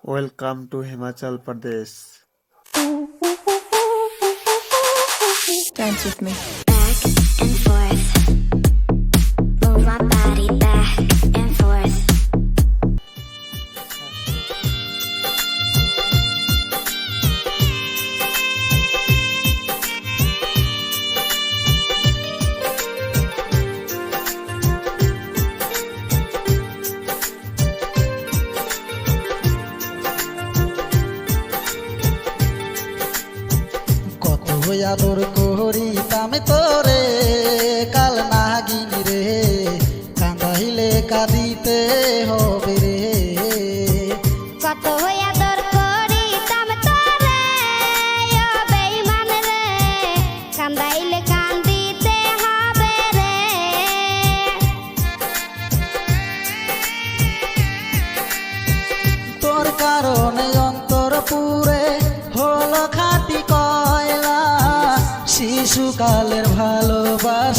Welcome to Himachal Pradesh. Dance with me. Back and forth. Move my body back and forth. কত আদর করিতাম তোরে কাল নাগিন রে, কান্দাইলে কাঁদিতে হবে রে। কত আদর করিতাম তোরে ও বেঈমান রে, কান্দাইলে কান্দিতে হবে রে। তোর কারণে অন্তর পুরে হলো খাঁটি কয়লা, শিশুকালের ভালোবাসা